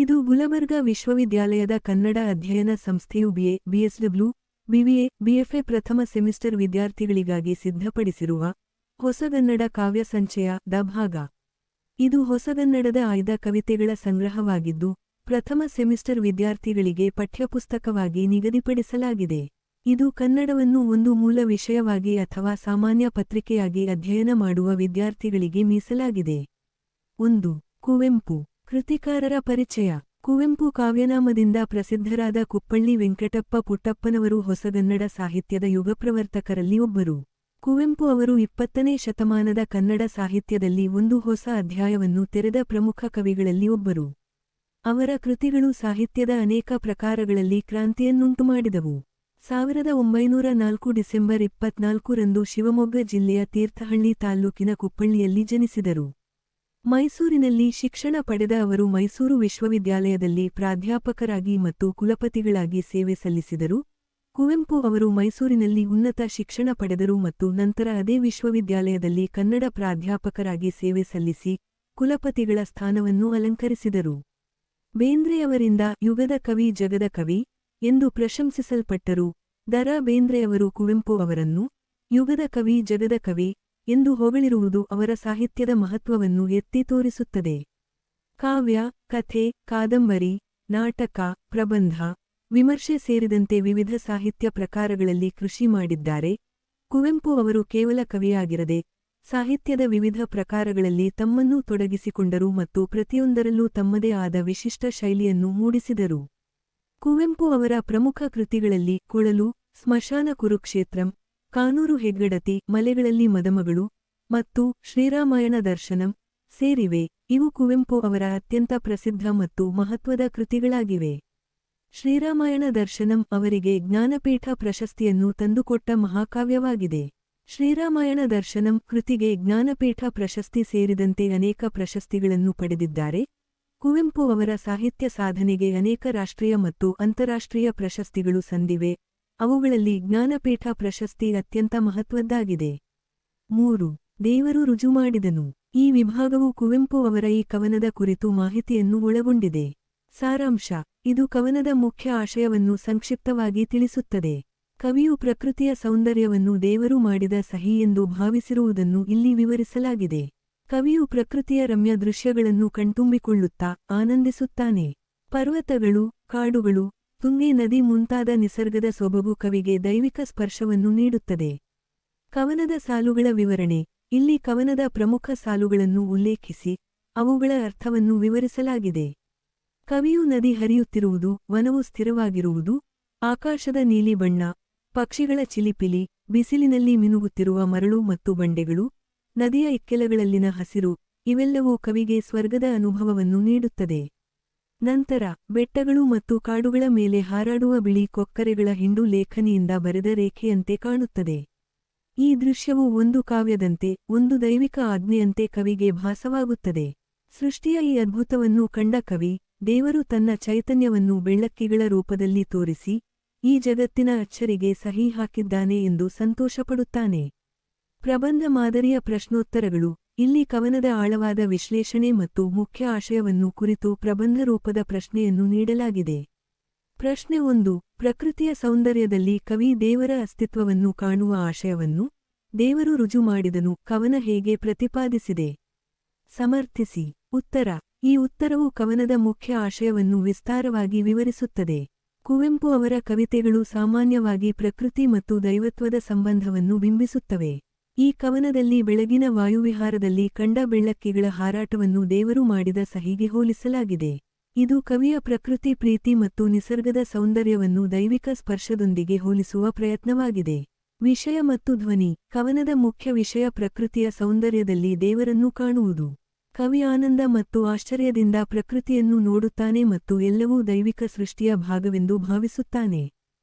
ಇದು ಗುಲಬರ್ಗಾ ವಿಶ್ವವಿದ್ಯಾಲಯದ ಕನ್ನಡ ಅಧ್ಯಯನ ಸಂಸ್ಥೆಯು ಬಿಎ, ಬಿಎಸ್ಡಬ್ಲ್ಯೂ, ಬಿವಿಎ, ಬಿಎಫ್ಎ ಪ್ರಥಮ ಸೆಮಿಸ್ಟರ್ ವಿದ್ಯಾರ್ಥಿಗಳಿಗಾಗಿ ಸಿದ್ಧಪಡಿಸಿರುವ ಹೊಸಗನ್ನಡ ಕಾವ್ಯ ಸಂಚಯ ದ ಭಾಗ. ಇದು ಹೊಸಗನ್ನಡದ ಆಯ್ದ ಕವಿತೆಗಳ ಸಂಗ್ರಹವಾಗಿದ್ದು, ಪ್ರಥಮ ಸೆಮಿಸ್ಟರ್ ವಿದ್ಯಾರ್ಥಿಗಳಿಗೆ ಪಠ್ಯಪುಸ್ತಕವಾಗಿ ನಿಗದಿಪಡಿಸಲಾಗಿದೆ. ಇದು ಕನ್ನಡವನ್ನು ಒಂದು ಮೂಲ ವಿಷಯವಾಗಿ ಅಥವಾ ಸಾಮಾನ್ಯ ಪತ್ರಿಕೆಯಾಗಿ ಅಧ್ಯಯನ ಮಾಡುವ ವಿದ್ಯಾರ್ಥಿಗಳಿಗೆ ಮೀಸಲಾಗಿದೆ. 1. ಕುವೆಂಪು. ಕೃತಿಕಾರರ ಪರಿಚಯ. ಕುವೆಂಪು ಕಾವ್ಯನಾಮದಿಂದ ಪ್ರಸಿದ್ಧರಾದ ಕುಪ್ಪಳ್ಳಿ ವೆಂಕಟಪ್ಪ ಪುಟ್ಟಪ್ಪನವರು ಹೊಸಗನ್ನಡ ಸಾಹಿತ್ಯದ ಯುಗಪ್ರವರ್ತಕರಲ್ಲಿ ಒಬ್ಬರು. ಕುವೆಂಪು ಅವರು 20ನೇ ಶತಮಾನದ ಕನ್ನಡ ಸಾಹಿತ್ಯದಲ್ಲಿ ಒಂದು ಹೊಸ ಅಧ್ಯಾಯವನ್ನು ತೆರೆದ ಪ್ರಮುಖ ಕವಿಗಳಲ್ಲಿ ಒಬ್ಬರು. ಅವರ ಕೃತಿಗಳು ಸಾಹಿತ್ಯದ ಅನೇಕ ಪ್ರಕಾರಗಳಲ್ಲಿ ಕ್ರಾಂತಿಯನ್ನುಂಟುಮಾಡಿದವು. 1904 ಡಿಸೆಂಬರ್ 24ರಂದು ಶಿವಮೊಗ್ಗ ಜಿಲ್ಲೆಯ ತೀರ್ಥಹಳ್ಳಿ ತಾಲ್ಲೂಕಿನ ಕುಪ್ಪಳ್ಳಿಯಲ್ಲಿ ಜನಿಸಿದರು. ಮೈಸೂರಿನಲ್ಲಿ ಶಿಕ್ಷಣ ಪಡೆದ ಅವರು ಮೈಸೂರು ವಿಶ್ವವಿದ್ಯಾಲಯದಲ್ಲಿ ಪ್ರಾಧ್ಯಾಪಕರಾಗಿ ಮತ್ತು ಕುಲಪತಿಗಳಾಗಿ ಸೇವೆ ಸಲ್ಲಿಸಿದರು. ಕುವೆಂಪು ಅವರು ಮೈಸೂರಿನಲ್ಲಿ ಉನ್ನತ ಶಿಕ್ಷಣ ಪಡೆದರು ಮತ್ತು ನಂತರ ಅದೇ ವಿಶ್ವವಿದ್ಯಾಲಯದಲ್ಲಿ ಕನ್ನಡ ಪ್ರಾಧ್ಯಾಪಕರಾಗಿ ಸೇವೆ ಸಲ್ಲಿಸಿ ಕುಲಪತಿಗಳ ಸ್ಥಾನವನ್ನು ಅಲಂಕರಿಸಿದರು. ಬೇಂದ್ರೆಯವರಿಂದ ಯುಗದ ಕವಿ ಜಗದ ಕವಿ ಎಂದು ಪ್ರಶಂಸಿಸಲ್ಪಟ್ಟರು. ದ. ರಾ ಬೇಂದ್ರೆಯವರು ಕುವೆಂಪು ಅವರನ್ನು ಯುಗದ ಕವಿ ಜಗದ ಕವಿ ಎಂದು ಹೊಗಳಿರುವುದು ಅವರ ಸಾಹಿತ್ಯದ ಮಹತ್ವವನ್ನು ಎತ್ತಿ ತೋರಿಸುತ್ತದೆ. ಕಾವ್ಯ, ಕಥೆ, ಕಾದಂಬರಿ, ನಾಟಕ, ಪ್ರಬಂಧ, ವಿಮರ್ಶೆ ಸೇರಿದಂತೆ ವಿವಿಧ ಸಾಹಿತ್ಯ ಪ್ರಕಾರಗಳಲ್ಲಿ ಕೃಷಿ ಮಾಡಿದ್ದಾರೆ. ಕುವೆಂಪು ಅವರು ಕೇವಲ ಕವಿಯಾಗಿರದೆ ಸಾಹಿತ್ಯದ ವಿವಿಧ ಪ್ರಕಾರಗಳಲ್ಲಿ ತಮ್ಮನ್ನೂ ತೊಡಗಿಸಿಕೊಂಡರು ಮತ್ತು ಪ್ರತಿಯೊಂದರಲ್ಲೂ ತಮ್ಮದೇ ಆದ ವಿಶಿಷ್ಟ ಶೈಲಿಯನ್ನು ಮೂಡಿಸಿದರು. ಕುವೆಂಪು ಅವರ ಪ್ರಮುಖ ಕೃತಿಗಳಲ್ಲಿ ಕೊಳಲು, ಸ್ಮಶಾನ ಕುರುಕ್ಷೇತ್ರಂ, ಕಾನೂರು ಹೆಗ್ಗಡತಿ, ಮಲೆಗಳಲ್ಲಿ ಮದಮಗಳು ಮತ್ತು ಶ್ರೀರಾಮಾಯಣ ದರ್ಶನಂ ಸೇರಿವೆ. ಇವು ಕುವೆಂಪು ಅವರ ಅತ್ಯಂತ ಪ್ರಸಿದ್ಧ ಮತ್ತು ಮಹತ್ವದ ಕೃತಿಗಳಾಗಿವೆ. ಶ್ರೀರಾಮಾಯಣ ದರ್ಶನಂ ಅವರಿಗೆ ಜ್ಞಾನಪೀಠ ಪ್ರಶಸ್ತಿಯನ್ನು ತಂದುಕೊಟ್ಟ ಮಹಾಕಾವ್ಯವಾಗಿದೆ. ಶ್ರೀರಾಮಾಯಣ ದರ್ಶನಂ ಕೃತಿಗೆ ಜ್ಞಾನಪೀಠ ಪ್ರಶಸ್ತಿ ಸೇರಿದಂತೆ ಅನೇಕ ಪ್ರಶಸ್ತಿಗಳನ್ನು ಪಡೆದಿದ್ದಾರೆ. ಕುವೆಂಪು ಅವರ ಸಾಹಿತ್ಯ ಸಾಧನೆಗೆ ಅನೇಕ ರಾಷ್ಟ್ರೀಯ ಮತ್ತು ಅಂತಾರಾಷ್ಟ್ರೀಯ ಪ್ರಶಸ್ತಿಗಳು ಸಂದಿವೆ. ಅವುಗಳಲ್ಲಿ ಜ್ಞಾನಪೀಠ ಪ್ರಶಸ್ತಿ ಅತ್ಯಂತ ಮಹತ್ವದ್ದಾಗಿದೆ. 3. ದೇವರು ರುಜು ಮಾಡಿದನು. ಈ ವಿಭಾಗವು ಕುವೆಂಪು ಅವರ ಈ ಕವನದ ಕುರಿತು ಮಾಹಿತಿಯನ್ನು ಒಳಗೊಂಡಿದೆ. ಸಾರಾಂಶ. ಇದು ಕವನದ ಮುಖ್ಯ ಆಶಯವನ್ನು ಸಂಕ್ಷಿಪ್ತವಾಗಿ ತಿಳಿಸುತ್ತದೆ. ಕವಿಯು ಪ್ರಕೃತಿಯ ಸೌಂದರ್ಯವನ್ನು ದೇವರು ಮಾಡಿದ ಸಹಿ ಎಂದು ಭಾವಿಸಿರುವುದನ್ನು ಇಲ್ಲಿ ವಿವರಿಸಲಾಗಿದೆ. ಕವಿಯು ಪ್ರಕೃತಿಯ ರಮ್ಯ ದೃಶ್ಯಗಳನ್ನು ಕಣ್ತುಂಬಿಕೊಳ್ಳುತ್ತಾ ಆನಂದಿಸುತ್ತಾನೆ. ಪರ್ವತಗಳು, ಕಾಡುಗಳು, ತುಂಗೆ ನದಿ ಮುಂತಾದ ನಿಸರ್ಗದ ಸೊಬಗು ಕವಿಗೆ ದೈವಿಕ ಸ್ಪರ್ಶವನ್ನು ನೀಡುತ್ತದೆ. ಕವನದ ಸಾಲುಗಳ ವಿವರಣೆ. ಇಲ್ಲಿ ಕವನದ ಪ್ರಮುಖ ಸಾಲುಗಳನ್ನು ಉಲ್ಲೇಖಿಸಿ ಅವುಗಳ ಅರ್ಥವನ್ನು ವಿವರಿಸಲಾಗಿದೆ. ಕವಿಯು ನದಿ ಹರಿಯುತ್ತಿರುವುದು, ವನವು ಸ್ಥಿರವಾಗಿರುವುದು, ಆಕಾಶದ ನೀಲಿ ಬಣ್ಣ, ಪಕ್ಷಿಗಳ ಚಿಲಿಪಿಲಿ, ಬಿಸಿಲಿನಲ್ಲಿ ಮಿನುಗುತ್ತಿರುವ ಮರಳು ಮತ್ತು ಬಂಡೆಗಳು, ನದಿಯ ಇಕ್ಕೆಲಗಳಲ್ಲಿನ ಹಸಿರು ಇವೆಲ್ಲವೂ ಕವಿಗೆ ಸ್ವರ್ಗದ ಅನುಭವವನ್ನು ನೀಡುತ್ತದೆ. ನಂತರ ಬೆಟ್ಟಗಳು ಮತ್ತು ಕಾಡುಗಳ ಮೇಲೆ ಹಾರಾಡುವ ಬಿಳಿ ಕೊಕ್ಕರೆಗಳ ಹಿಂಡು ಲೇಖನಿಯಿಂದ ಬರೆದ ರೇಖೆಯಂತೆ ಕಾಣುತ್ತದೆ. ಈ ದೃಶ್ಯವು ಒಂದು ಕಾವ್ಯದಂತೆ, ಒಂದು ದೈವಿಕ ಆಜ್ಞೆಯಂತೆ ಕವಿಗೆ ಭಾಸವಾಗುತ್ತದೆ. ಸೃಷ್ಟಿಯ ಈ ಅದ್ಭುತವನ್ನು ಕಂಡ ಕವಿ, ದೇವರು ತನ್ನ ಚೈತನ್ಯವನ್ನು ಬೆಳ್ಳಕ್ಕಿಗಳ ರೂಪದಲ್ಲಿ ತೋರಿಸಿ ಈ ಜಗತ್ತಿನ ಅಚ್ಚರಿಗೆ ಸಹಿ ಹಾಕಿದ್ದಾನೆ ಎಂದು ಸಂತೋಷಪಡುತ್ತಾನೆ. ಪ್ರಬಂಧ ಮಾದರಿಯ ಪ್ರಶ್ನೋತ್ತರಗಳು. ಇಲ್ಲಿ ಕವನದ ಆಳವಾದ ವಿಶ್ಲೇಷಣೆ ಮತ್ತು ಮುಖ್ಯ ಆಶಯವನ್ನು ಕುರಿತು ಪ್ರಬಂಧ ರೂಪದ ಪ್ರಶ್ನೆಯನ್ನು ನೀಡಲಾಗಿದೆ. ಪ್ರಶ್ನೆ 1. ಪ್ರಕೃತಿಯ ಸೌಂದರ್ಯದಲ್ಲಿ ಕವಿ ದೇವರ ಅಸ್ತಿತ್ವವನ್ನು ಕಾಣುವ ಆಶಯವನ್ನು ದೇವರು ರುಜು ಮಾಡಿದನು ಕವನ ಹೇಗೆ ಪ್ರತಿಪಾದಿಸಿದೆ? ಸಮರ್ಥಿಸಿ. ಉತ್ತರ. ಈ ಉತ್ತರವು ಕವನದ ಮುಖ್ಯ ಆಶಯವನ್ನು ವಿಸ್ತಾರವಾಗಿ ವಿವರಿಸುತ್ತದೆ. ಕುವೆಂಪು ಅವರ ಕವಿತೆಗಳು ಸಾಮಾನ್ಯವಾಗಿ ಪ್ರಕೃತಿ ಮತ್ತು ದೈವತ್ವದ ಸಂಬಂಧವನ್ನು ಬಿಂಬಿಸುತ್ತವೆ. ಈ ಕವನದಲ್ಲಿ ಬೆಳಗಿನ ವಾಯುವಿಹಾರದಲ್ಲಿ ಕಂಡ ಬೆಳ್ಳಕ್ಕಿಗಳ ಹಾರಾಟವನ್ನು ದೇವರು ಮಾಡಿದ ಸಹಿಗೆ ಹೋಲಿಸಲಾಗಿದೆ. ಇದು ಕವಿಯ ಪ್ರಕೃತಿ ಪ್ರೀತಿ ಮತ್ತು ನಿಸರ್ಗದ ಸೌಂದರ್ಯವನ್ನು ದೈವಿಕ ಸ್ಪರ್ಶದೊಂದಿಗೆ ಹೋಲಿಸುವ ಪ್ರಯತ್ನವಾಗಿದೆ. ವಿಷಯ ಮತ್ತು ಧ್ವನಿ. ಕವನದ ಮುಖ್ಯ ವಿಷಯ ಪ್ರಕೃತಿಯ ಸೌಂದರ್ಯದಲ್ಲಿ ದೇವರನ್ನು ಕಾಣುವುದು. ಕವಿ ಆನಂದ ಮತ್ತು ಆಶ್ಚರ್ಯದಿಂದ ಪ್ರಕೃತಿಯನ್ನು ನೋಡುತ್ತಾನೆ ಮತ್ತು ಎಲ್ಲವೂ ದೈವಿಕ ಸೃಷ್ಟಿಯ ಭಾಗವೆಂದು ಭಾವಿಸುತ್ತಾನೆ.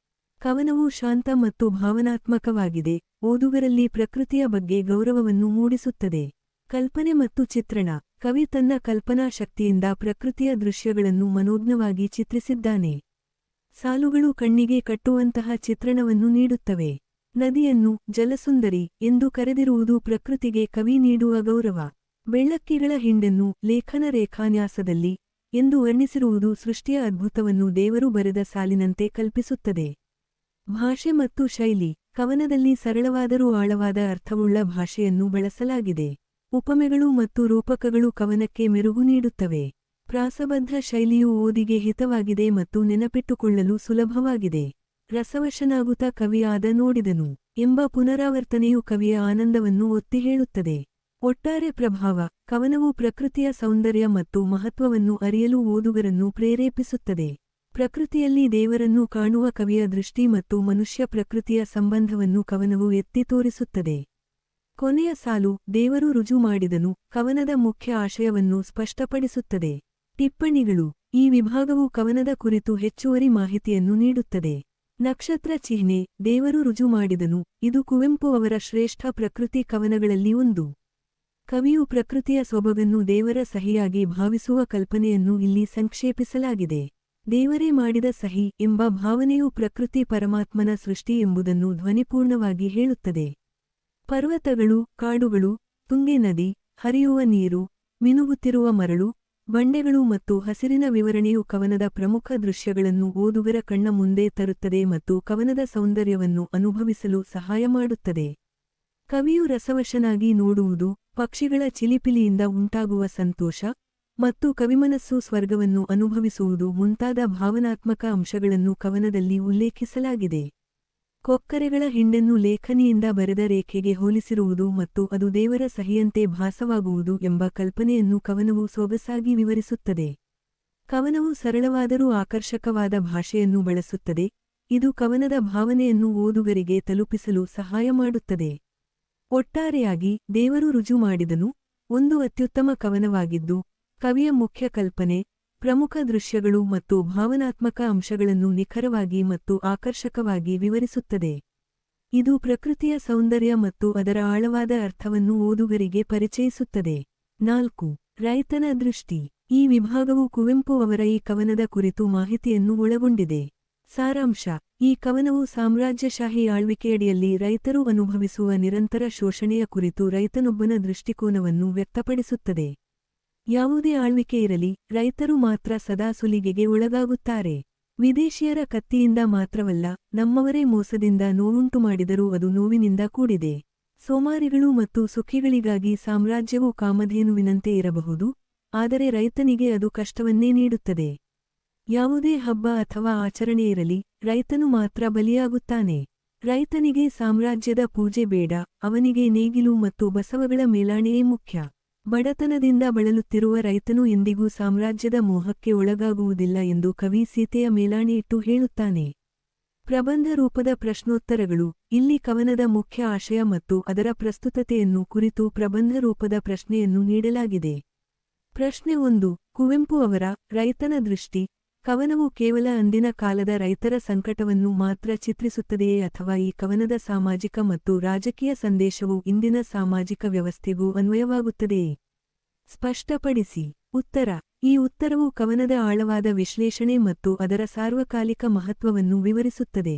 ಕವನವು ಶಾಂತ ಮತ್ತು ಭಾವನಾತ್ಮಕವಾಗಿದೆ. ಓದುಗರಲ್ಲಿ ಪ್ರಕೃತಿಯ ಬಗ್ಗೆ ಗೌರವವನ್ನು ಮೂಡಿಸುತ್ತದೆ. ಕಲ್ಪನೆ ಮತ್ತು ಚಿತ್ರಣ. ಕವಿ ತನ್ನ ಕಲ್ಪನಾ ಶಕ್ತಿಯಿಂದ ಪ್ರಕೃತಿಯ ದೃಶ್ಯಗಳನ್ನು ಮನೋಜ್ಞವಾಗಿ ಚಿತ್ರಿಸಿದ್ದಾನೆ. ಸಾಲುಗಳು ಕಣ್ಣಿಗೆ ಕಟ್ಟುವಂತಹ ಚಿತ್ರಣವನ್ನು ನೀಡುತ್ತವೆ. ನದಿಯನ್ನು ಜಲಸುಂದರಿ ಎಂದು ಕರೆದಿರುವುದು ಪ್ರಕೃತಿಗೆ ಕವಿ ನೀಡುವ ಗೌರವ. ಬೆಳ್ಳಕ್ಕಿಗಳ ಹಿಂಡನ್ನು ಲೇಖನ ರೇಖಾನ್ಯಾಸದಲ್ಲಿ ಎಂದು ವರ್ಣಿಸಿರುವುದು ಸೃಷ್ಟಿಯ ಅದ್ಭುತವನ್ನು ದೇವರು ಬರೆದ ಸಾಲಿನಂತೆ ಕಲ್ಪಿಸುತ್ತದೆ. ಭಾಷೆ ಮತ್ತು ಶೈಲಿ. ಕವನದಲ್ಲಿ ಸರಳವಾದರೂ ಆಳವಾದ ಅರ್ಥವುಳ್ಳ ಭಾಷೆಯನ್ನು ಬಳಸಲಾಗಿದೆ. ಉಪಮೆಗಳು ಮತ್ತು ರೂಪಕಗಳು ಕವನಕ್ಕೆ ಮೆರುಗು ನೀಡುತ್ತವೆ. ಪ್ರಾಸಬದ್ಧ ಶೈಲಿಯು ಓದಿಗೆ ಹಿತವಾಗಿದೆ ಮತ್ತು ನೆನಪಿಟ್ಟುಕೊಳ್ಳಲು ಸುಲಭವಾಗಿದೆ. ರಸವಶನಾಗುತ್ತಾ ಕವಿ ಆದ ನೋಡಿದನು ಎಂಬ ಪುನರಾವರ್ತನೆಯು ಕವಿಯ ಆನಂದವನ್ನು ಒತ್ತಿ ಹೇಳುತ್ತದೆ. ಒಟ್ಟಾರೆ ಪ್ರಭಾವ. ಕವನವು ಪ್ರಕೃತಿಯ ಸೌಂದರ್ಯ ಮತ್ತು ಮಹತ್ವವನ್ನು ಅರಿಯಲು ಓದುಗರನ್ನು ಪ್ರೇರೇಪಿಸುತ್ತದೆ. ಪ್ರಕೃತಿಯಲ್ಲಿ ದೇವರನ್ನು ಕಾಣುವ ಕವಿಯ ದೃಷ್ಟಿ ಮತ್ತು ಮನುಷ್ಯ ಪ್ರಕೃತಿಯ ಸಂಬಂಧವನ್ನು ಕವನವು ಎತ್ತಿ ತೋರಿಸುತ್ತದೆ. ಕೊನೆಯ ಸಾಲು ದೇವರು ರುಜು ಮಾಡಿದನು ಕವನದ ಮುಖ್ಯ ಆಶಯವನ್ನು ಸ್ಪಷ್ಟಪಡಿಸುತ್ತದೆ. ಟಿಪ್ಪಣಿಗಳು. ಈ ವಿಭಾಗವು ಕವನದ ಕುರಿತು ಹೆಚ್ಚುವರಿ ಮಾಹಿತಿಯನ್ನು ನೀಡುತ್ತದೆ. ನಕ್ಷತ್ರ ಚಿಹ್ನೆ. ದೇವರು ರುಜು ಮಾಡಿದನು. ಇದು ಕುವೆಂಪು ಅವರ ಶ್ರೇಷ್ಠ ಪ್ರಕೃತಿ ಕವನಗಳಲ್ಲಿ ಒಂದು. ಕವಿಯು ಪ್ರಕೃತಿಯ ಸೊಬಗನ್ನು ದೇವರ ಸಹಿಯಾಗಿ ಭಾವಿಸುವ ಕಲ್ಪನೆಯನ್ನು ಇಲ್ಲಿ ಸಂಕ್ಷೇಪಿಸಲಾಗಿದೆ. ದೇವರೇ ಮಾಡಿದ ಸಹಿ ಎಂಬ ಭಾವನೆಯು ಪ್ರಕೃತಿ ಪರಮಾತ್ಮನ ಸೃಷ್ಟಿ ಎಂಬುದನ್ನು ಧ್ವನಿಪೂರ್ಣವಾಗಿ ಹೇಳುತ್ತದೆ. ಪರ್ವತಗಳು, ಕಾಡುಗಳು, ತುಂಗೆ ನದಿ, ಹರಿಯುವ ನೀರು, ಮಿನುಗುತ್ತಿರುವ ಮರಳು, ಬಂಡೆಗಳು ಮತ್ತು ಹಸಿರಿನ ವಿವರಣೆಯು ಕವನದ ಪ್ರಮುಖ ದೃಶ್ಯಗಳನ್ನು ಓದುಗರ ಕಣ್ಣ ಮುಂದೆ ತರುತ್ತದೆ ಮತ್ತು ಕವನದ ಸೌಂದರ್ಯವನ್ನು ಅನುಭವಿಸಲು ಸಹಾಯ ಮಾಡುತ್ತದೆ. ಕವಿಯು ರಸವಶನಾಗಿ ನೋಡುವುದು, ಪಕ್ಷಿಗಳ ಚಿಲಿಪಿಲಿಯಿಂದ ಉಂಟಾಗುವ ಸಂತೋಷ, ಮತ್ತು ಕವಿಮನಸ್ಸು ಸ್ವರ್ಗವನ್ನು ಅನುಭವಿಸುವುದು ಮುಂತಾದ ಭಾವನಾತ್ಮಕ ಅಂಶಗಳನ್ನು ಕವನದಲ್ಲಿ ಉಲ್ಲೇಖಿಸಲಾಗಿದೆ. ಕೊಕ್ಕರೆಗಳ ಹಿಂಡನ್ನು ಲೇಖನಿಯಿಂದ ಬರೆದ ರೇಖೆಗೆ ಹೋಲಿಸಿರುವುದು ಮತ್ತು ಅದು ದೇವರ ಸಹಿಯಂತೆ ಭಾಸವಾಗುವುದು ಎಂಬ ಕಲ್ಪನೆಯನ್ನು ಕವನವು ಸೊಗಸಾಗಿ ವಿವರಿಸುತ್ತದೆ. ಕವನವು ಸರಳವಾದರೂ ಆಕರ್ಷಕವಾದ ಭಾಷೆಯನ್ನು ಬಳಸುತ್ತದೆ. ಇದು ಕವನದ ಭಾವನೆಯನ್ನು ಓದುಗರಿಗೆ ತಲುಪಿಸಲು ಸಹಾಯ ಮಾಡುತ್ತದೆ. ಒಟ್ಟಾರೆಯಾಗಿ ದೇವರು ರುಜು ಮಾಡಿದನು ಒಂದು ಅತ್ಯುತ್ತಮ ಕವನವಾಗಿದ್ದು, ಕವಿಯ ಮುಖ್ಯ ಕಲ್ಪನೆ, ಪ್ರಮುಖ ದೃಶ್ಯಗಳು ಮತ್ತು ಭಾವನಾತ್ಮಕ ಅಂಶಗಳನ್ನು ನಿಖರವಾಗಿ ಮತ್ತು ಆಕರ್ಷಕವಾಗಿ ವಿವರಿಸುತ್ತದೆ. ಇದು ಪ್ರಕೃತಿಯ ಸೌಂದರ್ಯ ಮತ್ತು ಅದರ ಆಳವಾದ ಅರ್ಥವನ್ನು ಓದುಗರಿಗೆ ಪರಿಚಯಿಸುತ್ತದೆ. 4. ರೈತನ ದೃಷ್ಟಿ. ಈ ವಿಭಾಗವು ಕುವೆಂಪು ಅವರ ಈ ಕವನದ ಕುರಿತು ಮಾಹಿತಿಯನ್ನು ಒಳಗೊಂಡಿದೆ. ಸಾರಾಂಶ. ಈ ಕವನವು ಸಾಮ್ರಾಜ್ಯಶಾಹಿ ಆಳ್ವಿಕೆಯಡಿಯಲ್ಲಿ ರೈತರು ಅನುಭವಿಸುವ ನಿರಂತರ ಶೋಷಣೆಯ ಕುರಿತು ರೈತನೊಬ್ಬನ ದೃಷ್ಟಿಕೋನವನ್ನು ವ್ಯಕ್ತಪಡಿಸುತ್ತದೆ. ಯಾವುದೇ ಆಳ್ವಿಕೆ ಇರಲಿ, ರೈತರು ಮಾತ್ರ ಸದಾ ಸುಲಿಗೆಗೆ ಒಳಗಾಗುತ್ತಾರೆ. ವಿದೇಶಿಯರ ಕತ್ತಿಯಿಂದ ಮಾತ್ರವಲ್ಲ, ನಮ್ಮವರೇ ಮೋಸದಿಂದ ನೋವುಂಟು ಮಾಡಿದರೂ ಅದು ನೋವಿನಿಂದ ಕೂಡಿದೆ. ಸೋಮಾರಿಗಳು ಮತ್ತು ಸುಖಿಗಳಿಗಾಗಿ ಸಾಮ್ರಾಜ್ಯವು ಕಾಮಧೇನುವಿನಂತೆ ಇರಬಹುದು, ಆದರೆ ರೈತನಿಗೆ ಅದು ಕಷ್ಟವನ್ನೇ ನೀಡುತ್ತದೆ. ಯಾವುದೇ ಹಬ್ಬ ಅಥವಾ ಆಚರಣೆ ಇರಲಿ, ರೈತನು ಮಾತ್ರ ಬಲಿಯಾಗುತ್ತಾನೆ. ರೈತನಿಗೆ ಸಾಮ್ರಾಜ್ಯದ ಪೂಜೆ ಬೇಡ, ಅವನಿಗೆ ನೇಗಿಲು ಮತ್ತು ಬಸವಗಳ ಮೇಲಾಣೆಯೇ ಮುಖ್ಯ. ಬಡತನದಿಂದ ಬಳಲುತ್ತಿರುವ ರೈತನು ಎಂದಿಗೂ ಸಾಮ್ರಾಜ್ಯದ ಮೋಹಕ್ಕೆ ಒಳಗಾಗುವುದಿಲ್ಲ ಎಂದು ಕವಿ ಸೀತೆಯ ಮೇಲಾಣೆಯಿಟ್ಟು ಹೇಳುತ್ತಾನೆ. ಪ್ರಬಂಧ ರೂಪದ ಪ್ರಶ್ನೋತ್ತರಗಳು. ಇಲ್ಲಿ ಕವನದ ಮುಖ್ಯ ಆಶಯ ಮತ್ತು ಅದರ ಪ್ರಸ್ತುತತೆಯನ್ನು ಕುರಿತು ಪ್ರಬಂಧ ರೂಪದ ಪ್ರಶ್ನೆಯನ್ನು ನೀಡಲಾಗಿದೆ. ಪ್ರಶ್ನೆ 1. ಕುವೆಂಪು ಅವರ ರೈತನ ದೃಷ್ಟಿ. ಕವನವು ಕೇವಲ ಅಂದಿನ ಕಾಲದ ರೈತರ ಸಂಕಟವನ್ನು ಮಾತ್ರ ಚಿತ್ರಿಸುತ್ತದೆಯೇ ಅಥವಾ ಈ ಕವನದ ಸಾಮಾಜಿಕ ಮತ್ತು ರಾಜಕೀಯ ಸಂದೇಶವು ಇಂದಿನ ಸಾಮಾಜಿಕ ವ್ಯವಸ್ಥೆಗೂ ಅನ್ವಯವಾಗುತ್ತದೆಯೇ? ಸ್ಪಷ್ಟಪಡಿಸಿ. ಉತ್ತರ. ಈ ಉತ್ತರವು ಕವನದ ಆಳವಾದ ವಿಶ್ಲೇಷಣೆ ಮತ್ತು ಅದರ ಸಾರ್ವಕಾಲಿಕ ಮಹತ್ವವನ್ನು ವಿವರಿಸುತ್ತದೆ.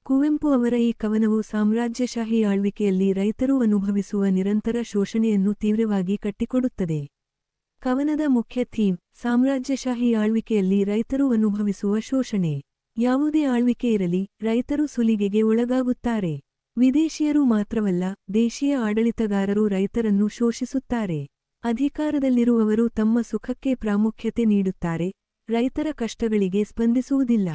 ಕುವೆಂಪು ಅವರ ಈ ಕವನವು ಸಾಮ್ರಾಜ್ಯಶಾಹಿ ಆಳ್ವಿಕೆಯಲ್ಲಿ ರೈತರು ಅನುಭವಿಸುವ ನಿರಂತರ ಶೋಷಣೆಯನ್ನು ತೀವ್ರವಾಗಿ ಕಟ್ಟಿಕೊಡುತ್ತದೆ. ಕವನದ ಮುಖ್ಯ ಥೀಮ್: ಸಾಮ್ರಾಜ್ಯಶಾಹಿ ಆಳ್ವಿಕೆಯಲ್ಲಿ ರೈತರು ಅನುಭವಿಸುವ ಶೋಷಣೆ. ಯಾವುದೇ ಆಳ್ವಿಕೆ ಇರಲಿ, ರೈತರು ಸುಲಿಗೆಗೆ ಒಳಗಾಗುತ್ತಾರೆ. ವಿದೇಶಿಯರು ಮಾತ್ರವಲ್ಲ, ದೇಶೀಯ ಆಡಳಿತಗಾರರು ರೈತರನ್ನು ಶೋಷಿಸುತ್ತಾರೆ. ಅಧಿಕಾರದಲ್ಲಿರುವವರು ತಮ್ಮ ಸುಖಕ್ಕೆ ಪ್ರಾಮುಖ್ಯತೆ ನೀಡುತ್ತಾರೆ, ರೈತರ ಕಷ್ಟಗಳಿಗೆ ಸ್ಪಂದಿಸುವುದಿಲ್ಲ.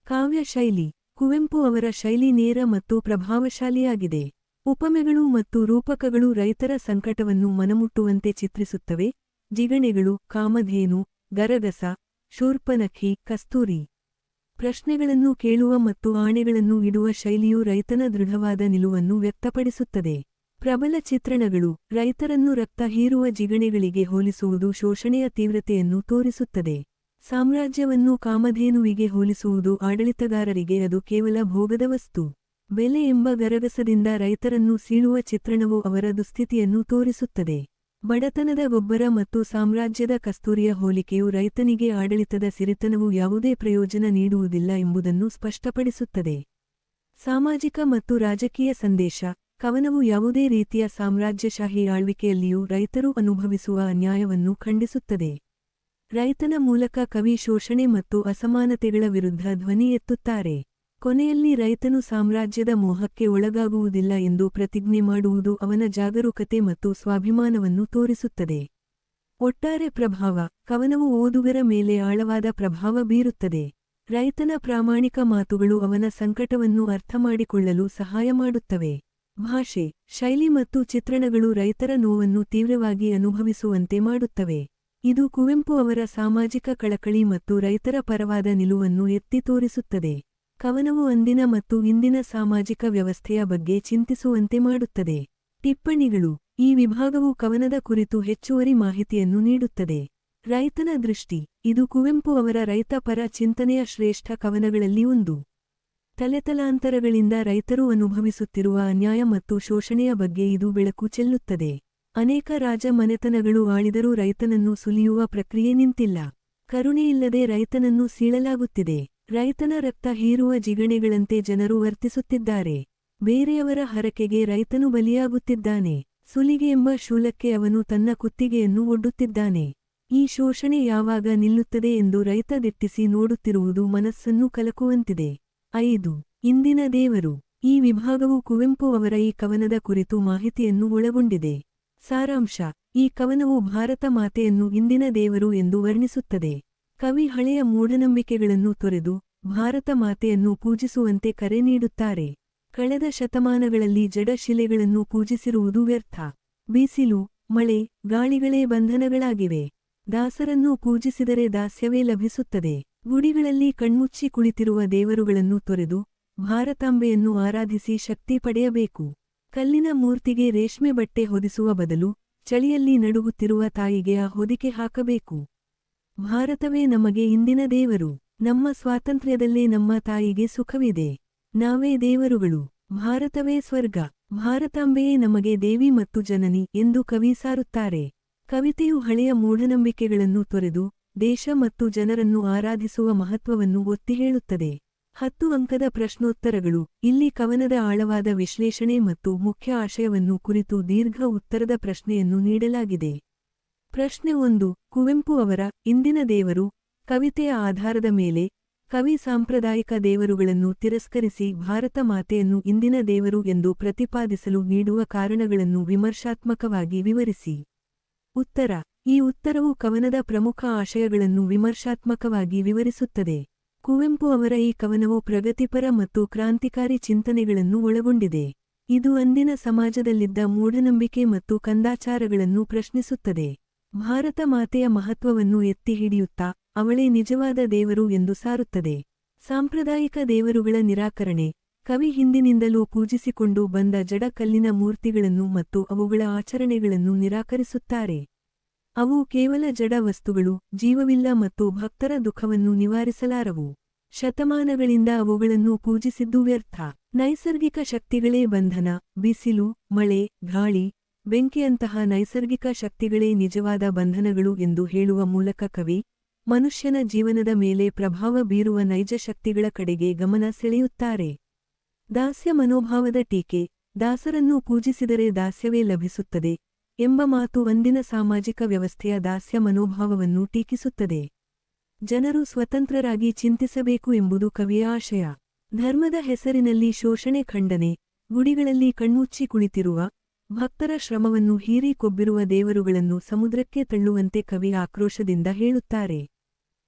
ಕಾವ್ಯ ಶೈಲಿ. ಕುವೆಂಪು ಅವರ ಶೈಲಿ ನೇರ ಮತ್ತು ಪ್ರಭಾವಶಾಲಿಯಾಗಿದೆ. ಉಪಮೆಗಳು ಮತ್ತು ರೂಪಕಗಳು ರೈತರ ಸಂಕಟವನ್ನು ಮನಮುಟ್ಟುವಂತೆ ಚಿತ್ರಿಸುತ್ತವೆ. ಜಿಗಣೆಗಳು, ಕಾಮಧೇನು, ಗರಗಸ, ಶೂರ್ಪನಖಿ, ಕಸ್ತೂರಿ. ಪ್ರಶ್ನೆಗಳನ್ನು ಕೇಳುವ ಮತ್ತು ಆಣೆಗಳನ್ನು ಇಡುವ ಶೈಲಿಯು ರೈತನ ದೃಢವಾದ ನಿಲುವನ್ನು ವ್ಯಕ್ತಪಡಿಸುತ್ತದೆ. ಪ್ರಬಲ ಚಿತ್ರಣಗಳು. ರೈತರನ್ನು ರಕ್ತ ಹೀರುವ ಜಿಗಣೆಗಳಿಗೆ ಹೋಲಿಸುವುದು ಶೋಷಣೆಯ ತೀವ್ರತೆಯನ್ನು ತೋರಿಸುತ್ತದೆ. ಸಾಮ್ರಾಜ್ಯವನ್ನು ಕಾಮಧೇನುವಿಗೆ ಹೋಲಿಸುವುದು ಆಡಳಿತಗಾರರಿಗೆ ಅದು ಕೇವಲ ಭೋಗದ ವಸ್ತು. ಬೆಲೆ ಎಂಬ ಗರಗಸದಿಂದ ರೈತರನ್ನು ಸೀಳುವ ಚಿತ್ರಣವು ಅವರ ದುಸ್ಥಿತಿಯನ್ನು ತೋರಿಸುತ್ತದೆ. ಬಡತನದ ಗೊಬ್ಬರ ಮತ್ತು ಸಾಮ್ರಾಜ್ಯದ ಕಸ್ತೂರಿಯ ಹೋಲಿಕೆಯು ರೈತನಿಗೆ ಆಡಳಿತದ ಸಿರಿತನವು ಯಾವುದೇ ಪ್ರಯೋಜನ ನೀಡುವುದಿಲ್ಲ ಎಂಬುದನ್ನು ಸ್ಪಷ್ಟಪಡಿಸುತ್ತದೆ. ಸಾಮಾಜಿಕ ಮತ್ತು ರಾಜಕೀಯ ಸಂದೇಶ. ಕವನವು ಯಾವುದೇ ರೀತಿಯ ಸಾಮ್ರಾಜ್ಯಶಾಹಿ ಆಳ್ವಿಕೆಯಲ್ಲಿಯೂ ರೈತರು ಅನುಭವಿಸುವ ಅನ್ಯಾಯವನ್ನು ಖಂಡಿಸುತ್ತದೆ. ರೈತನ ಮೂಲಕ ಕವಿ ಶೋಷಣೆ ಮತ್ತು ಅಸಮಾನತೆಗಳ ವಿರುದ್ಧ ಧ್ವನಿ ಎತ್ತುತ್ತಾರೆ. ಕೊನೆಯಲ್ಲಿ ರೈತನು ಸಾಮ್ರಾಜ್ಯದ ಮೋಹಕ್ಕೆ ಒಳಗಾಗುವುದಿಲ್ಲ ಎಂದು ಪ್ರತಿಜ್ಞೆ ಮಾಡುವುದು ಅವನ ಜಾಗರೂಕತೆ ಮತ್ತು ಸ್ವಾಭಿಮಾನವನ್ನು ತೋರಿಸುತ್ತದೆ. ಒಟ್ಟಾರೆ ಪ್ರಭಾವ: ಕವನವು ಓದುಗರ ಮೇಲೆ ಆಳವಾದ ಪ್ರಭಾವ ಬೀರುತ್ತದೆ. ರೈತನ ಪ್ರಾಮಾಣಿಕ ಮಾತುಗಳು ಅವನ ಸಂಕಟವನ್ನು ಅರ್ಥಮಾಡಿಕೊಳ್ಳಲು ಸಹಾಯ ಮಾಡುತ್ತವೆ. ಭಾಷೆ, ಶೈಲಿ ಮತ್ತು ಚಿತ್ರಣಗಳು ರೈತರ ನೋವನ್ನು ತೀವ್ರವಾಗಿ ಅನುಭವಿಸುವಂತೆ ಮಾಡುತ್ತವೆ. ಇದು ಕುವೆಂಪು ಅವರ ಸಾಮಾಜಿಕ ಕಳಕಳಿ ಮತ್ತು ರೈತರ ಪರವಾದ ನಿಲುವನ್ನು ಎತ್ತಿ ತೋರಿಸುತ್ತದೆ. ಕವನವು ಅಂದಿನ ಮತ್ತು ಇಂದಿನ ಸಾಮಾಜಿಕ ವ್ಯವಸ್ಥೆಯ ಬಗ್ಗೆ ಚಿಂತಿಸುವಂತೆ ಮಾಡುತ್ತದೆ. ಟಿಪ್ಪಣಿಗಳು: ಈ ವಿಭಾಗವು ಕವನದ ಕುರಿತು ಹೆಚ್ಚುವರಿ ಮಾಹಿತಿಯನ್ನು ನೀಡುತ್ತದೆ. ರೈತನ ದೃಷ್ಟಿ: ಇದು ಕುವೆಂಪು ಅವರ ರೈತ ಪರ ಚಿಂತನೆಯ ಶ್ರೇಷ್ಠ ಕವನಗಳಲ್ಲಿ ಒಂದು. ತಲೆತಲಾಂತರಗಳಿಂದ ರೈತರು ಅನುಭವಿಸುತ್ತಿರುವ ಅನ್ಯಾಯ ಮತ್ತು ಶೋಷಣೆಯ ಬಗ್ಗೆ ಇದು ಬೆಳಕು ಚೆಲ್ಲುತ್ತದೆ. ಅನೇಕ ರಾಜ ಮನೆತನಗಳು ಆಳಿದರೂ ರೈತನನ್ನು ಸುಲಿಯುವ ಪ್ರಕ್ರಿಯೆ ನಿಂತಿಲ್ಲ. ಕರುಣೆಯಿಲ್ಲದೆ ರೈತನನ್ನು ಸೀಳಲಾಗುತ್ತಿದೆ. ರೈತನ ರಕ್ತ ಹೀರುವ ಜಿಗಣೆಗಳಂತೆ ಜನರು ವರ್ತಿಸುತ್ತಿದ್ದಾರೆ. ಬೇರೆಯವರ ಹರಕೆಗೆ ರೈತನು ಬಲಿಯಾಗುತ್ತಿದ್ದಾನೆ. ಸುಲಿಗೆ ಎಂಬ ಶೂಲಕ್ಕೆ ಅವನು ತನ್ನ ಕುತ್ತಿಗೆಯನ್ನು ಒಡ್ಡುತ್ತಿದ್ದಾನೆ. ಈ ಶೋಷಣೆ ಯಾವಾಗ ನಿಲ್ಲುತ್ತದೆ ಎಂದು ರೈತ ದಿಟ್ಟಿಸಿ ನೋಡುತ್ತಿರುವುದು ಮನಸ್ಸನ್ನು ಕಲಕುವಂತಿದೆ. 5. ಇಂದಿನ ದೇವರು. ಈ ವಿಭಾಗವು ಕುವೆಂಪು ಅವರ ಈ ಕವನದ ಕುರಿತು ಮಾಹಿತಿಯನ್ನು ಒಳಗೊಂಡಿದೆ. ಸಾರಾಂಶ: ಈ ಕವನವು ಭಾರತ ಮಾತೆಯನ್ನು ಇಂದಿನ ದೇವರು ಎಂದು ವರ್ಣಿಸುತ್ತದೆ. ಕವಿ ಹಳೆಯ ಮೂಢನಂಬಿಕೆಗಳನ್ನು ತೊರೆದು ಭಾರತ ಮಾತೆಯನ್ನು ಪೂಜಿಸುವಂತೆ ಕರೆ ನೀಡುತ್ತಾರೆ. ಕಳೆದ ಶತಮಾನಗಳಲ್ಲಿ ಜಡ ಶಿಲೆಗಳನ್ನು ಪೂಜಿಸಿರುವುದು ವ್ಯರ್ಥ. ಬಿಸಿಲು, ಮಳೆ, ಗಾಳಿಗಳೇ ಬಂಧನಗಳಾಗಿವೆ. ದಾಸರನ್ನು ಪೂಜಿಸಿದರೆ ದಾಸ್ಯವೇ ಲಭಿಸುತ್ತದೆ. ಗುಡಿಗಳಲ್ಲಿ ಕಣ್ಮುಚ್ಚಿ ಕುಳಿತಿರುವ ದೇವರುಗಳನ್ನು ತೊರೆದು ಭಾರತಾಂಬೆಯನ್ನು ಆರಾಧಿಸಿ ಶಕ್ತಿ ಪಡೆಯಬೇಕು. ಕಲ್ಲಿನ ಮೂರ್ತಿಗೆ ರೇಷ್ಮೆ ಬಟ್ಟೆ ಹೊದಿಸುವ ಬದಲು ಚಳಿಯಲ್ಲಿ ನಡುಗುತ್ತಿರುವ ತಾಯಿಗೆ ಆ ಹೊದಿಕೆ ಹಾಕಬೇಕು. ಭಾರತವೇ ನಮಗೆ ಇಂದಿನ ದೇವರು. ನಮ್ಮ ಸ್ವಾತಂತ್ರ್ಯದಲ್ಲೇ ನಮ್ಮ ತಾಯಿಗೆ ಸುಖವಿದೆ. ನಾವೇ ದೇವರುಗಳು. ಭಾರತವೇ ಸ್ವರ್ಗ. ಭಾರತಾಂಬೆಯೇ ನಮಗೆ ದೇವಿ ಮತ್ತು ಜನನಿ ಎಂದು ಕವಿ ಸಾರುತ್ತಾರೆ. ಕವಿತೆಯು ಹಳೆಯ ಮೂಢನಂಬಿಕೆಗಳನ್ನು ತೊರೆದು ದೇಶ ಮತ್ತು ಜನರನ್ನು ಆರಾಧಿಸುವ ಮಹತ್ವವನ್ನು ಒತ್ತಿ ಹೇಳುತ್ತದೆ. 10 ಅಂಕದ ಪ್ರಶ್ನೋತ್ತರಗಳು. ಇಲ್ಲಿ ಕವನದ ಆಳವಾದ ವಿಶ್ಲೇಷಣೆ ಮತ್ತು ಮುಖ್ಯ ಆಶಯವನ್ನು ಕುರಿತು ದೀರ್ಘ ಉತ್ತರದ ಪ್ರಶ್ನೆಯನ್ನು ನೀಡಲಾಗಿದೆ. ಪ್ರಶ್ನೆ 1. ಕುವೆಂಪು ಅವರ ಇಂದಿನ ದೇವರು ಕವಿತೆಯ ಆಧಾರದ ಮೇಲೆ ಕವಿ ಸಾಂಪ್ರದಾಯಿಕ ದೇವರುಗಳನ್ನು ತಿರಸ್ಕರಿಸಿ ಭಾರತ ಮಾತೆಯನ್ನು ಇಂದಿನ ದೇವರು ಎಂದು ಪ್ರತಿಪಾದಿಸಲು ನೀಡುವ ಕಾರಣಗಳನ್ನು ವಿಮರ್ಶಾತ್ಮಕವಾಗಿ ವಿವರಿಸಿ. ಉತ್ತರ: ಈ ಉತ್ತರವು ಕವನದ ಪ್ರಮುಖ ಆಶಯಗಳನ್ನು ವಿಮರ್ಶಾತ್ಮಕವಾಗಿ ವಿವರಿಸುತ್ತದೆ. ಕುವೆಂಪು ಅವರ ಈ ಕವನವು ಪ್ರಗತಿಪರ ಮತ್ತು ಕ್ರಾಂತಿಕಾರಿ ಚಿಂತನೆಗಳನ್ನು ಒಳಗೊಂಡಿದೆ. ಇದು ಅಂದಿನ ಸಮಾಜದಲ್ಲಿದ್ದ ಮೂಢನಂಬಿಕೆ ಮತ್ತು ಕಂದಾಚಾರಗಳನ್ನು ಪ್ರಶ್ನಿಸುತ್ತದೆ. ಭಾರತ ಮಾತೆಯ ಮಹತ್ವವನ್ನು ಎತ್ತಿ ಹಿಡಿಯುತ್ತಾ ಅವಳೇ ನಿಜವಾದ ದೇವರು ಎಂದು ಸಾರುತ್ತದೆ. ಸಾಂಪ್ರದಾಯಿಕ ದೇವರುಗಳ ನಿರಾಕರಣೆ: ಕವಿ ಹಿಂದಿನಿಂದಲೂ ಪೂಜಿಸಿಕೊಂಡು ಬಂದ ಜಡ ಕಲ್ಲಿನ ಮೂರ್ತಿಗಳನ್ನು ಮತ್ತು ಅವುಗಳ ಆಚರಣೆಗಳನ್ನು ನಿರಾಕರಿಸುತ್ತಾರೆ. ಅವು ಕೇವಲ ಜಡ ವಸ್ತುಗಳು, ಜೀವವಿಲ್ಲ ಮತ್ತು ಭಕ್ತರ ದುಃಖವನ್ನು ನಿವಾರಿಸಲಾರವು. ಶತಮಾನಗಳಿಂದ ಅವುಗಳನ್ನು ಪೂಜಿಸಿದ್ದು ವ್ಯರ್ಥ. ನೈಸರ್ಗಿಕ ಶಕ್ತಿಗಳೇ ಬಂಧನ. ಬಿಸಿಲು, ಮಳೆ, ಗಾಳಿ, ಬೆಂಕಿಯಂತಹ ನೈಸರ್ಗಿಕ ಶಕ್ತಿಗಳೇ ನಿಜವಾದ ಬಂಧನಗಳು ಎಂದು ಹೇಳುವ ಮೂಲಕ ಕವಿ ಮನುಷ್ಯನ ಜೀವನದ ಮೇಲೆ ಪ್ರಭಾವ ಬೀರುವ ನೈಜ ಶಕ್ತಿಗಳ ಕಡೆಗೆ ಗಮನ ಸೆಳೆಯುತ್ತಾರೆ. ದಾಸ್ಯ ಮನೋಭಾವದ ಟೀಕೆ: ದಾಸರನ್ನು ಪೂಜಿಸಿದರೆ ದಾಸ್ಯವೇ ಲಭಿಸುತ್ತದೆ ಎಂಬ ಮಾತು ಅಂದಿನ ಸಾಮಾಜಿಕ ವ್ಯವಸ್ಥೆಯ ದಾಸ್ಯ ಮನೋಭಾವವನ್ನು ಟೀಕಿಸುತ್ತದೆ. ಜನರು ಸ್ವತಂತ್ರರಾಗಿ ಚಿಂತಿಸಬೇಕು ಎಂಬುದು ಕವಿಯ ಆಶಯ. ಧರ್ಮದ ಹೆಸರಿನಲ್ಲಿ ಶೋಷಣೆ ಖಂಡನೆ: ಗುಡಿಗಳಲ್ಲಿ ಕಣ್ಮುಚ್ಚಿ ಕುಳಿತಿರುವ ಭಕ್ತರ ಶ್ರಮವನ್ನು ಹೀರಿ ಕೊಬ್ಬಿರುವ ದೇವರುಗಳನ್ನು ಸಮುದ್ರಕ್ಕೆ ತಳ್ಳುವಂತೆ ಕವಿ ಆಕ್ರೋಶದಿಂದ ಹೇಳುತ್ತಾರೆ.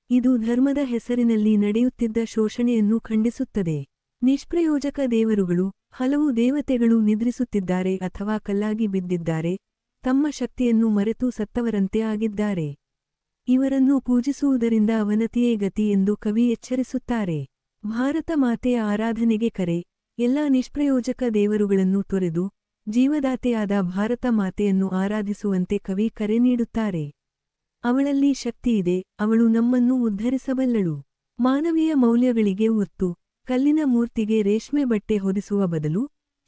ಇದು ಧರ್ಮದ ಹೆಸರಿನಲ್ಲಿ ನಡೆಯುತ್ತಿದ್ದ ಶೋಷಣೆಯನ್ನು ಖಂಡಿಸುತ್ತದೆ. ನಿಷ್ಪ್ರಯೋಜಕ ದೇವರುಗಳು: ಹಲವು ದೇವತೆಗಳು ನಿದ್ರಿಸುತ್ತಿದ್ದಾರೆ ಅಥವಾ ಕಲ್ಲಾಗಿ ಬಿದ್ದಿದ್ದಾರೆ, ತಮ್ಮ ಶಕ್ತಿಯನ್ನು ಮರೆತು ಸತ್ತವರಂತೆ ಆಗಿದ್ದಾರೆ. ಇವರನ್ನು ಪೂಜಿಸುವುದರಿಂದ ಅವನತಿಯೇ ಗತಿ ಎಂದು ಕವಿ ಎಚ್ಚರಿಸುತ್ತಾರೆ. ಭಾರತ ಮಾತೆಯ ಆರಾಧನೆಗೆ ಕರೆ: ಎಲ್ಲಾ ನಿಷ್ಪ್ರಯೋಜಕ ದೇವರುಗಳನ್ನು ತೊರೆದು ಜೀವದಾತೆಯಾದ ಭಾರತ ಮಾತೆಯನ್ನು ಆರಾಧಿಸುವಂತೆ ಕವಿ ಕರೆ ನೀಡುತ್ತಾರೆ. ಅವಳಲ್ಲಿ ಶಕ್ತಿಯಿದೆ, ಅವಳು ನಮ್ಮನ್ನು ಉದ್ಧರಿಸಬಲ್ಲಳು. ಮಾನವೀಯ ಮೌಲ್ಯಗಳಿಗೆ ಒತ್ತು: ಕಲ್ಲಿನ ಮೂರ್ತಿಗೆ ರೇಷ್ಮೆ ಬಟ್ಟೆ ಹೊದಿಸುವ ಬದಲು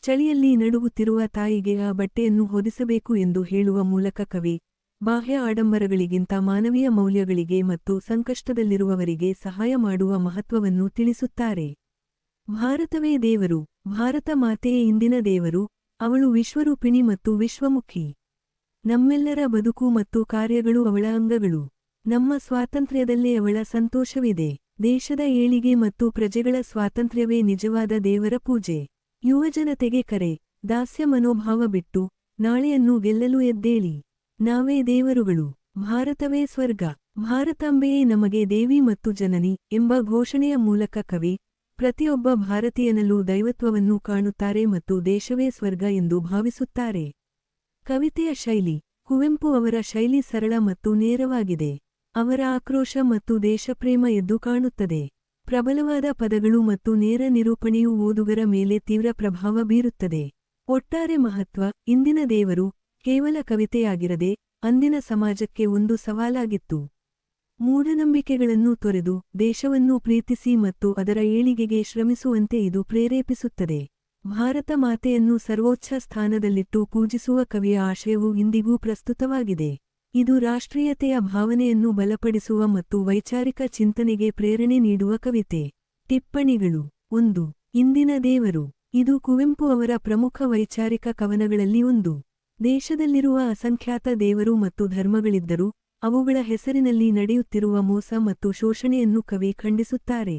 ಚಳಿಯಲ್ಲಿ ನಡುಗುತ್ತಿರುವ ತಾಯಿಗೆ ಆ ಬಟ್ಟೆಯನ್ನು ಹೊದಿಸಬೇಕು ಎಂದು ಹೇಳುವ ಮೂಲಕ ಕವಿ ಬಾಹ್ಯ ಆಡಂಬರಗಳಿಗಿಂತ ಮಾನವೀಯ ಮೌಲ್ಯಗಳಿಗೆ ಮತ್ತು ಸಂಕಷ್ಟದಲ್ಲಿರುವವರಿಗೆ ಸಹಾಯ ಮಾಡುವ ಮಹತ್ವವನ್ನು ತಿಳಿಸುತ್ತಾರೆ. ಭಾರತವೇ ದೇವರು. ಭಾರತ ಮಾತೆಯೇ ಇಂದಿನ ದೇವರು. ಅವಳು ವಿಶ್ವರೂಪಿಣಿ ಮತ್ತು ವಿಶ್ವಮುಖಿ. ನಮ್ಮೆಲ್ಲರ ಬದುಕು ಮತ್ತು ಕಾರ್ಯಗಳು ಅವಳ ಅಂಗಗಳು. ನಮ್ಮ ಸ್ವಾತಂತ್ರ್ಯದಲ್ಲೇ ಅವಳ ಸಂತೋಷವಿದೆ. ದೇಶದ ಏಳಿಗೆ ಮತ್ತು ಪ್ರಜೆಗಳ ಸ್ವಾತಂತ್ರ್ಯವೇ ನಿಜವಾದ ದೇವರ ಪೂಜೆ. ಯುವಜನತೆಗೆ ಕರೆ. ದಾಸ್ಯ ಮನೋಭಾವ ಬಿಟ್ಟು ನಾಳೆಯನ್ನು ಗೆಲ್ಲಲು ಎದ್ದೇಳಿ. ನಾವೇ ದೇವರುಗಳು. ಭಾರತವೇ ಸ್ವರ್ಗ. ಭಾರತಾಂಬೆಯೇ ನಮಗೆ ದೇವಿ ಮತ್ತು ಜನನಿ ಎಂಬ ಘೋಷಣೆಯ ಮೂಲಕ ಕವಿ ಪ್ರತಿಯೊಬ್ಬ ಭಾರತೀಯನಲ್ಲೂ ದೈವತ್ವವನ್ನು ಕಾಣುತ್ತಾರೆ ಮತ್ತು ದೇಶವೇ ಸ್ವರ್ಗ ಎಂದು ಭಾವಿಸುತ್ತಾರೆ. ಕವಿತೆಯ ಶೈಲಿ. ಕುವೆಂಪು ಅವರ ಶೈಲಿ ಸರಳ ಮತ್ತು ನೇರವಾಗಿದೆ. ಅವರ ಆಕ್ರೋಶ ಮತ್ತು ದೇಶಪ್ರೇಮ ಎದ್ದು ಕಾಣುತ್ತದೆ. ಪ್ರಬಲವಾದ ಪದಗಳು ಮತ್ತು ನೇರ ನಿರೂಪಣೆಯು ಓದುಗರ ಮೇಲೆ ತೀವ್ರ ಪ್ರಭಾವ ಬೀರುತ್ತದೆ. ಒಟ್ಟಾರೆ ಮಹತ್ವ. ಇಂದಿನ ದೇವರು ಕೇವಲ ಕವಿತೆಯಾಗಿರದೆ ಅಂದಿನ ಸಮಾಜಕ್ಕೆ ಒಂದು ಸವಾಲಾಗಿತ್ತು. ಮೂಢನಂಬಿಕೆಗಳನ್ನು ತೊರೆದು ದೇಶವನ್ನು ಪ್ರೀತಿಸಿ ಮತ್ತು ಅದರ ಏಳಿಗೆಗೆ ಶ್ರಮಿಸುವಂತೆ ಇದು ಪ್ರೇರೇಪಿಸುತ್ತದೆ. ಭಾರತ ಮಾತೆಯನ್ನು ಸರ್ವೋಚ್ಚ ಸ್ಥಾನದಲ್ಲಿಟ್ಟು ಪೂಜಿಸುವ ಕವಿಯ ಆಶಯವು ಇಂದಿಗೂ ಪ್ರಸ್ತುತವಾಗಿದೆ. ಇದು ರಾಷ್ಟ್ರೀಯತೆಯ ಭಾವನೆಯನ್ನು ಬಲಪಡಿಸುವ ಮತ್ತು ವೈಚಾರಿಕ ಚಿಂತನೆಗೆ ಪ್ರೇರಣೆ ನೀಡುವ ಕವಿತೆ. ಟಿಪ್ಪಣಿಗಳು. 1. ಇಂದಿನ ದೇವರು. ಇದು ಕುವೆಂಪು ಅವರ ಪ್ರಮುಖ ವೈಚಾರಿಕ ಕವನಗಳಲ್ಲಿ ಒಂದು. ದೇಶದಲ್ಲಿರುವ ಅಸಂಖ್ಯಾತ ದೇವರು ಮತ್ತು ಧರ್ಮಗಳಿದ್ದರೂ ಅವುಗಳ ಹೆಸರಿನಲ್ಲಿ ನಡೆಯುತ್ತಿರುವ ಮೋಸ ಮತ್ತು ಶೋಷಣೆಯನ್ನು ಕವಿ ಖಂಡಿಸುತ್ತಾರೆ.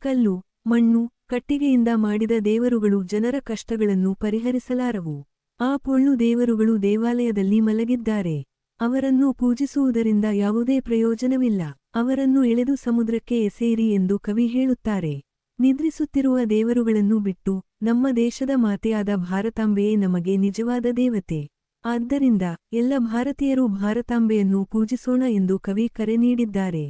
ಕಲ್ಲು, ಮಣ್ಣು, ಕಟ್ಟಿಗೆಯಿಂದ ಮಾಡಿದ ದೇವರುಗಳು ಜನರ ಕಷ್ಟಗಳನ್ನು ಪರಿಹರಿಸಲಾರವು. ಆ ಪೊಳ್ಳು ದೇವರುಗಳು ದೇವಾಲಯದಲ್ಲಿ ಮಲಗಿದ್ದಾರೆ. ಅವರನ್ನು ಪೂಜಿಸುವುದರಿಂದ ಯಾವುದೇ ಪ್ರಯೋಜನವಿಲ್ಲ. ಅವರನ್ನು ಎಳೆದು ಸಮುದ್ರಕ್ಕೆ ಎಸೆಯಿರಿ ಎಂದು ಕವಿ ಹೇಳುತ್ತಾರೆ. ನಿದ್ರಿಸುತ್ತಿರುವ ದೇವರುಗಳನ್ನು ಬಿಟ್ಟು ನಮ್ಮ ದೇಶದ ಮಾತೆಯಾದ ಭಾರತಾಂಬೆಯೇ ನಮಗೆ ನಿಜವಾದ ದೇವತೆ. ಆದ್ದರಿಂದ ಎಲ್ಲ ಭಾರತೀಯರು ಭಾರತಾಂಬೆಯನ್ನು ಪೂಜಿಸೋಣ ಎಂದು ಕವಿ ಕರೆ ನೀಡಿದ್ದಾರೆ.